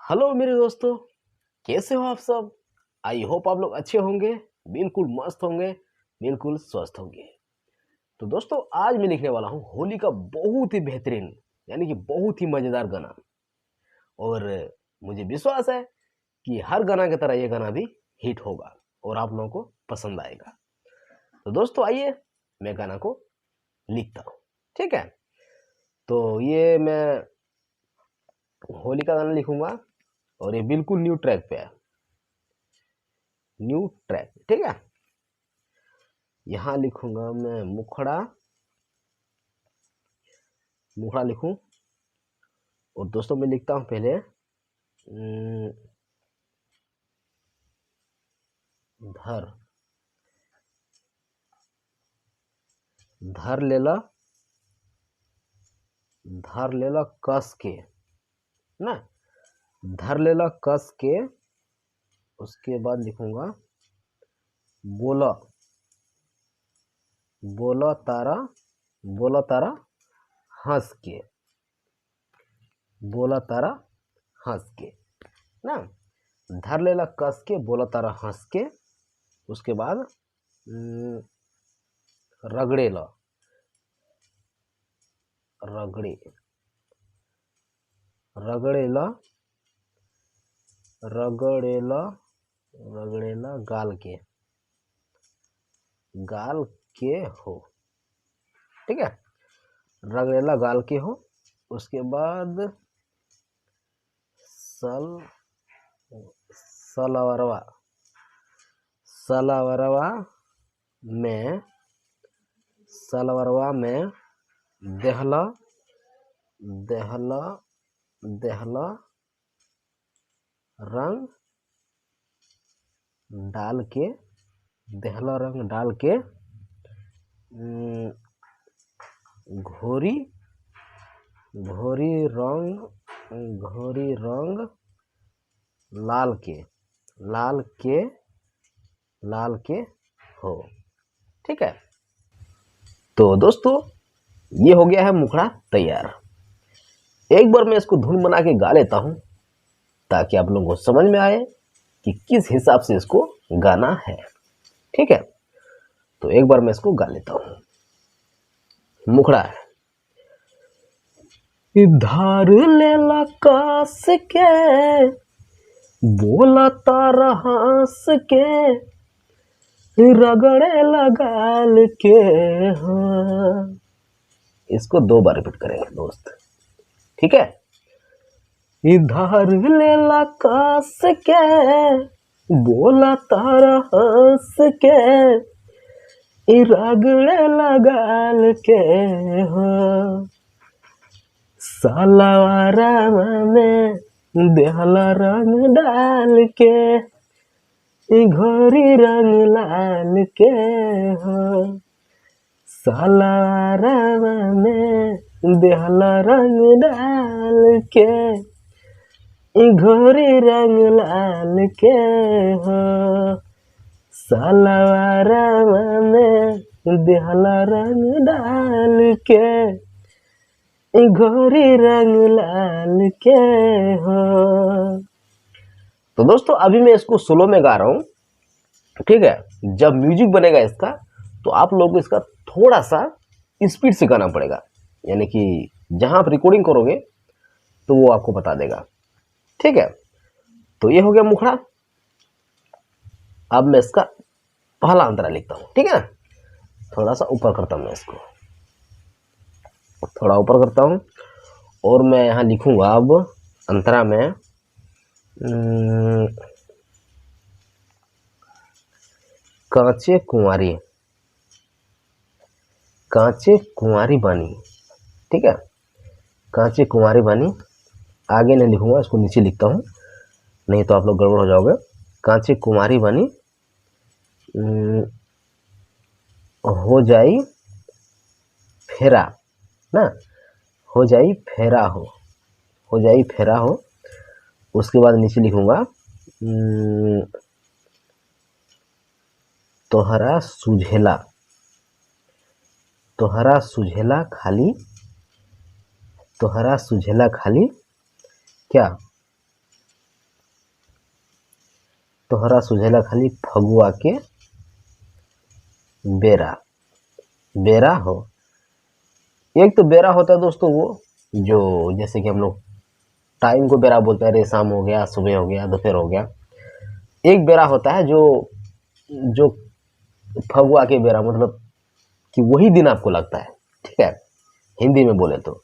Hello मेरे दोस्तों, कैसे हो आप सब। आई होप आप लोग अच्छे होंगे, बिल्कुल मस्त होंगे, बिल्कुल स्वस्थ होंगे। तो दोस्तों, आज मैं लिखने वाला हूँ होली का बहुत ही बेहतरीन, यानी कि बहुत ही मजेदार गाना। और मुझे विश्वास है कि हर गाना की तरह ये गाना भी हिट होगा और आप लोगों को पसंद आएगा। तो दोस्तों आइए, मैं गाना को लिखता हूँ। ठीक है, तो ये मैं होली का गाना लिखूंगा और ये बिल्कुल न्यू ट्रैक पे है। न्यू ट्रैक, ठीक है। यहाँ लिखूंगा मैं मुखड़ा, मुखड़ा लिखूं। और दोस्तों मैं लिखता हूं पहले धर, धर लेला, धर लेला कस के ना, धर लेला कस के। उसके बाद लिखूंगा बोला, बोला तारा, बोला तारा हंस के, बोला तारा हंस के ना। धर लेला कस के, बोला तारा हंस के। उसके बाद रगड़ेला, रगड़े, रगड़ेला, रगड़ेला, रगड़ेला गाल के, गाल के हो। ठीक है, रगड़ेला गाल के हो। उसके बाद सल, सलवरवा, सलवरवा में, सलवरवा में देहला, देहला, देहला रंग डाल के, देहला रंग डाल के। घोरी, घोरी रंग, घोरी रंग लाल के, लाल के, लाल के हो। ठीक है, तो दोस्तों ये हो गया है मुखड़ा तैयार। एक बार मैं इसको धुन बना के गा लेता हूं ताकि आप लोगों को समझ में आए कि किस हिसाब से इसको गाना है। ठीक है, तो एक बार मैं इसको गा लेता हूं। मुखड़ा है। धार लेला कास के, बोला तारा हंस के, रगड़े लगाल के। हाँ, इसको 2 बार रिपीट करेंगे दोस्त। ठीक है, धार लेला कास के, बोला तारा हंस के, रगड़े लगाल के। हाँ, सालावारा में देहला रंग डाल के, घोरी रंग लाल के। हो सालावारा में देहला रंग डाल के, घोरी रंग लाल के। हो सालावारा में देहला रंग डाल के, घोरी रंग लाल के। हो तो दोस्तों अभी मैं इसको सोलो में गा रहा हूँ। ठीक है, जब म्यूजिक बनेगा इसका तो आप लोगों को इसका थोड़ा सा स्पीड से गाना पड़ेगा, यानी कि जहां आप रिकॉर्डिंग करोगे तो वो आपको बता देगा। ठीक है, तो ये हो गया मुखड़ा। अब मैं इसका पहला अंतरा लिखता हूँ। ठीक है, थोड़ा सा ऊपर करता हूँ, मैं इसको थोड़ा ऊपर करता हूँ और मैं यहाँ लिखूंगा अब अंतरा में कांचे कुंवारी, कांचे कुंवारी बानी। ठीक है, कांचे कुंवारी बानी। आगे नहीं लिखूंगा, इसको नीचे लिखता हूँ, नहीं तो आप लोग गड़बड़ हो जाओगे। कांचे कुंवारी बानी, हो जाई फेरा ना, हो जाई फेरा हो जाई फेरा हो। उसके बाद नीचे लिखूंगा तोहरा सुझेला, तोहरा सुझेला खाली, तोहरा सुझेला खाली क्या, तोहरा सुझेला खाली फगुआ के बेरा। बेरा हो, एक तो बेरा होता है दोस्तों वो जो जैसे कि हम लोग टाइम को बेरा बोलते हैं, अरे शाम हो गया, सुबह हो गया, दोपहर हो गया। एक बेरा होता है जो जो फगुआ के बेरा, मतलब कि वही दिन आपको लगता है, ठीक है, हिंदी में बोले तो।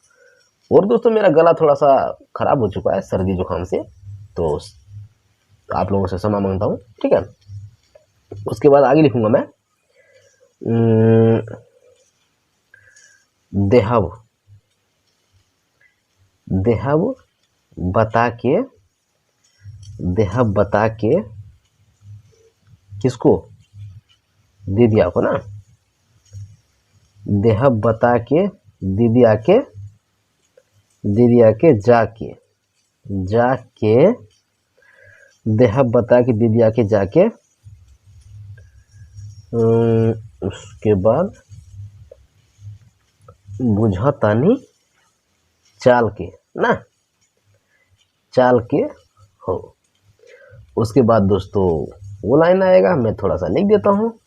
और दोस्तों मेरा गला थोड़ा सा खराब हो चुका है सर्दी जुकाम से, तो आप लोगों से क्षमा मांगता हूँ, ठीक है। उसके बाद आगे लिखूंगा मैं देहब। देहब बता के, देहब बता के किसको, दीदिया को ना। देहब बता के दीदिया के, दीदिया के जाके, जाके देहब बता के दीदिया के जाके। उसके बाद बुझतानी चाल के ना, चाल के हो। उसके बाद दोस्तों वो लाइन आएगा, मैं थोड़ा सा लिख देता हूँ।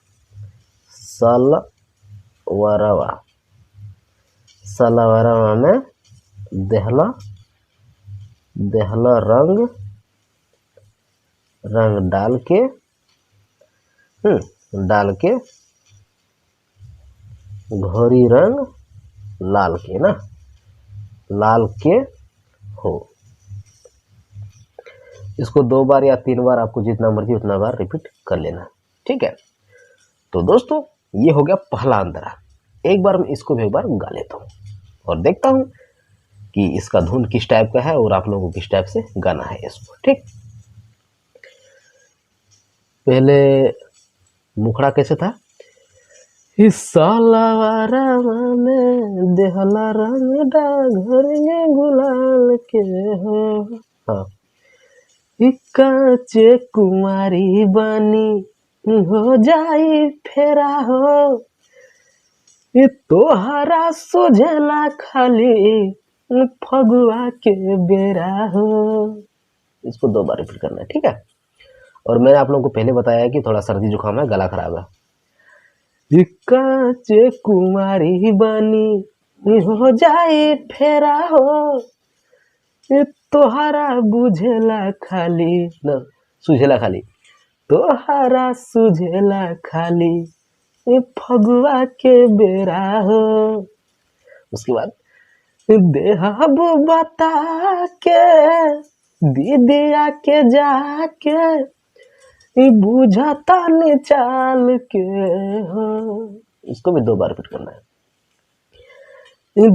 सलवरवा, सलवरवा में देहला, देहला रंग, रंग डाल के, डाल के घोरी रंग लाल के ना, लाल के हो। इसको 2 बार या 3 बार, आपको जितना मर्जी उतना बार रिपीट कर लेना, ठीक है। तो दोस्तों ये हो गया पहला अंतरा। एक बार मैं इसको भी एक बार गा लेता हूँ और देखता हूँ कि इसका धुन किस टाइप का है और आप लोगों को किस टाइप से गाना है इसको, ठीक। पहले मुखड़ा कैसे था, सालावारा में देहला रंग डाघरेंगे गुलाल के हो। हाँ, काचे कुमारी बनी हो जाई फेरा हो, ये तोहरा सोझेला खाली फगुआ के बेरा हो। इसको 2 बार रिपीट करना है, ठीक है। और मैंने आप लोगों को पहले बताया है कि थोड़ा सर्दी जुकाम है, गला खराब है। काचे कुमारी बनी हो जाए फेरा हो, ये तोहरा बुझेला खाली न, सुझेला खाली, तोहरा सुझेला खाली ये फगुआ के बेरा हो। उसके बाद देहब बता के दीदिया के जाके, बुझता ने चाल के हो। इसको भी 2 बार रिपीट करना है।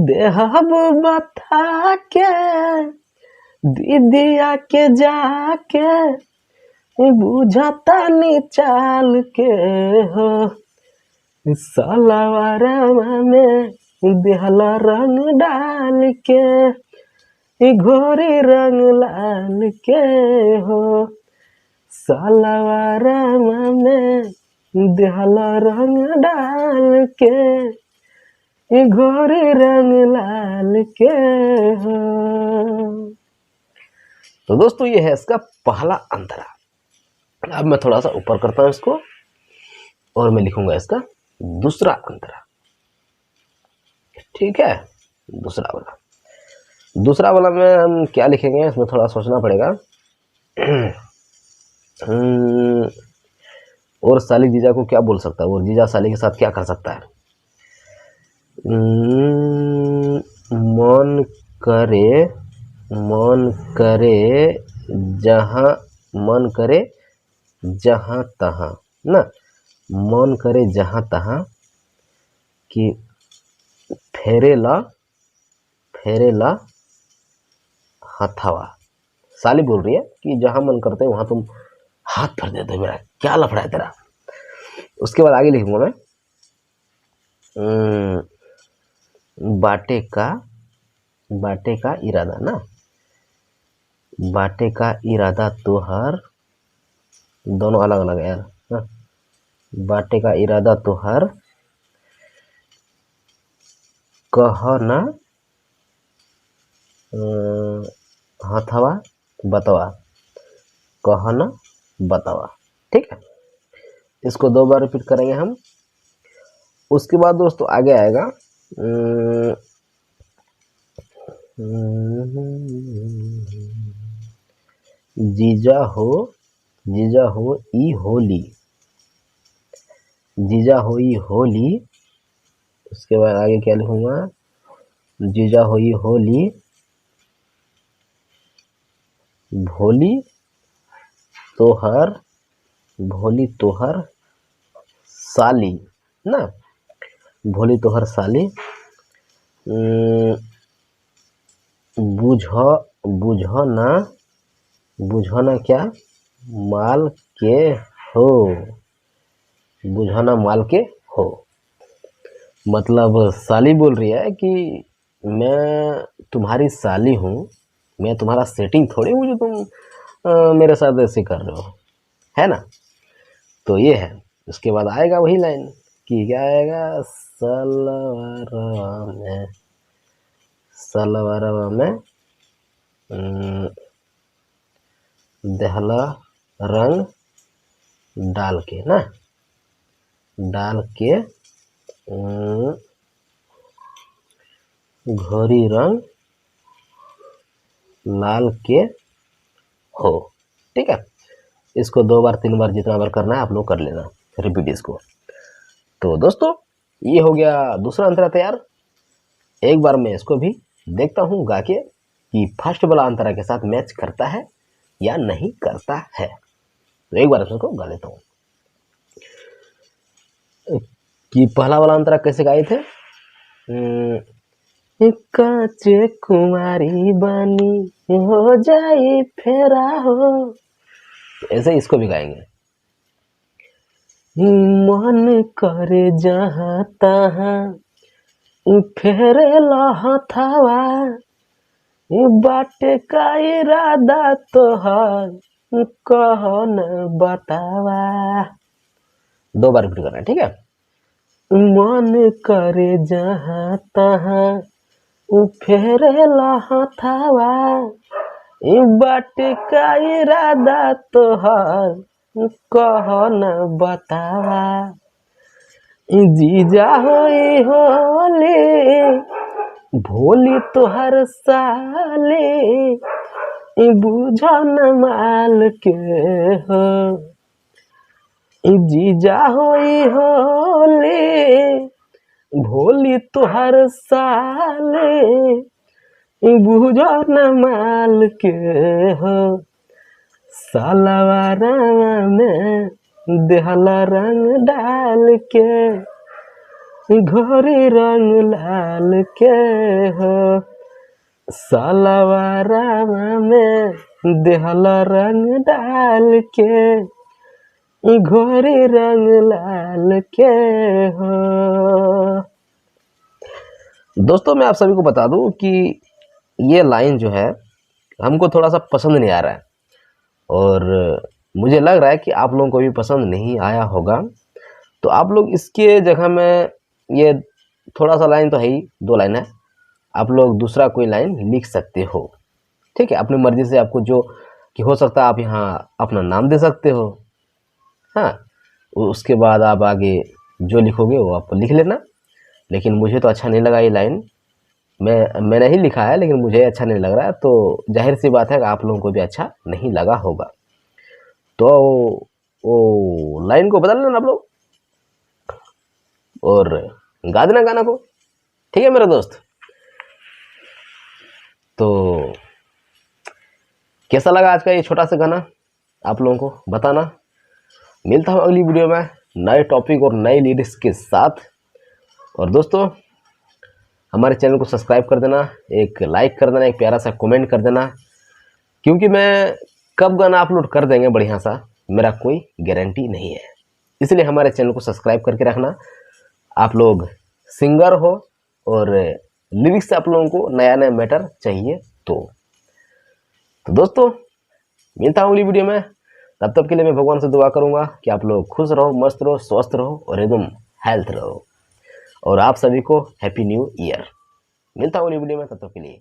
देहब बता के दीदिया के जाके, बुझता ने चाल के हो। सलवारा में देहला रंग डाल के, घोरी रंग लाल के हो। सलवारा में देहला रंग डाल के, घोरी रंग लाल के हो। तो दोस्तों ये है इसका पहला अंतरा। अब मैं थोड़ा सा ऊपर करता हूं इसको और मैं लिखूंगा इसका दूसरा अंतरा, ठीक है। दूसरा वाला में हम क्या लिखेंगे, इसमें थोड़ा सोचना पड़ेगा। और साली जीजा को क्या बोल सकता है, और जीजा साली के साथ क्या कर सकता है। मन करे जहाँ, मन करे जहाँ तहाँ ना, मन करे जहाँ तहाँ कि फेरेला हथवा। साली बोल रही है कि जहाँ मन करते है वहां तुम हाथ फेर देते हो, मेरा क्या लफड़ा है तेरा। उसके बाद आगे लिखूंगा मैं बाटे का इरादा ना, बाटे का इरादा तोहर, दोनों अलग अलग है यार ना। बाटे का इरादा तोहर कह ना हथवा बतवा, कह ना बतावा। ठीक है, इसको 2 बार रिपीट करेंगे हम। उसके बाद दोस्तों आगे आएगा जीजा हो ई होली, जीजा हो ई होली। उसके बाद आगे क्या लिखूंगा, जीजा हो ई होली भोली तोहर साली ना, भोली तोहर साली। बुझना क्या माल के हो, बुझना माल के हो। मतलब साली बोल रही है कि मैं तुम्हारी साली हूँ, मैं तुम्हारा सेटिंग थोड़ी हूँ जो तुम मेरे साथ ऐसे कर रहे हो, है ना। तो ये है। उसके बाद आएगा वही लाइन कि क्या आएगा, सलवारवा में देहला रंग डाल के ना, डाल के घोरी रंग लाल के हो। ठीक है, इसको 2 बार 3 बार जितना बार करना है आप लोग कर लेना, रिपीट इसको। तो दोस्तों ये हो गया दूसरा अंतरा तैयार। एक बार मैं इसको भी देखता हूँ गा के कि फर्स्ट वाला अंतरा के साथ मैच करता है या नहीं करता है। तो एक बार इसको गा लेता हूँ कि पहला वाला अंतरा कैसे गाए थे। काचे कुमारी बानी हो जाए फेरा हो, ऐसे इसको भी गाएंगे। मन करे जहाँ तहाँ फेरे लहथावा, बाटे का इरादा तोहार कहो न बतावा। 2 बार रिपीट करना है, ठीक है। मन करे जहाँ तहाँ फेरे लहथावा, बाटे का इरादा तोहार कहो न बतावा। जीजा होई होली भोली तोहर साली, बुझन माल के हो। जीजा होई होली भोली तोहर साली, बुझन माल के हो। सलवारा में देहला रंग डाल के, घोरी रंग लाल के हो। सलवारा में देहला रंग डाल के, घोरी रंग लाल के हो। दोस्तों मैं आप सभी को बता दूं कि ये लाइन जो है हमको थोड़ा सा पसंद नहीं आ रहा है, और मुझे लग रहा है कि आप लोगों को भी पसंद नहीं आया होगा। तो आप लोग इसके जगह में, ये थोड़ा सा लाइन तो है ही, 2 लाइन है, आप लोग दूसरा कोई लाइन लिख सकते हो। ठीक है, अपनी मर्जी से आपको जो कि हो सकता है आप यहाँ अपना नाम दे सकते हो। हाँ, उसके बाद आप आगे जो लिखोगे वो आप लिख लेना। लेकिन मुझे तो अच्छा नहीं लगा ये लाइन, मैंने ही लिखा है लेकिन मुझे अच्छा नहीं लग रहा है, तो जाहिर सी बात है कि आप लोगों को भी अच्छा नहीं लगा होगा। तो वो लाइन को बदल लेना आप लोग और गा देना गाना को। ठीक है मेरे दोस्त, तो कैसा लगा आज का ये छोटा सा गाना आप लोगों को बताना। मिलता हूँ अगली वीडियो में नए टॉपिक और नए लिरिक्स के साथ। और दोस्तों हमारे चैनल को सब्सक्राइब कर देना, एक लाइक कर देना, एक प्यारा सा कमेंट कर देना, क्योंकि मैं कब गाना अपलोड कर देंगे बढ़िया सा मेरा कोई गारंटी नहीं है। इसलिए हमारे चैनल को सब्सक्राइब करके रखना। आप लोग सिंगर हो और लिरिक्स से आप लोगों को नया नया मैटर चाहिए तो दोस्तों मिलता हूँ अगली वीडियो में। तब तक के लिए मैं भगवान से दुआ करूंगा कि आप लोग खुश रहो, मस्त रहो, स्वस्थ रहो और एकदम हेल्थ रहो। और आप सभी को हैप्पी न्यू ईयर। मिलता हूँ अगली वीडियो में, तब तक के लिए।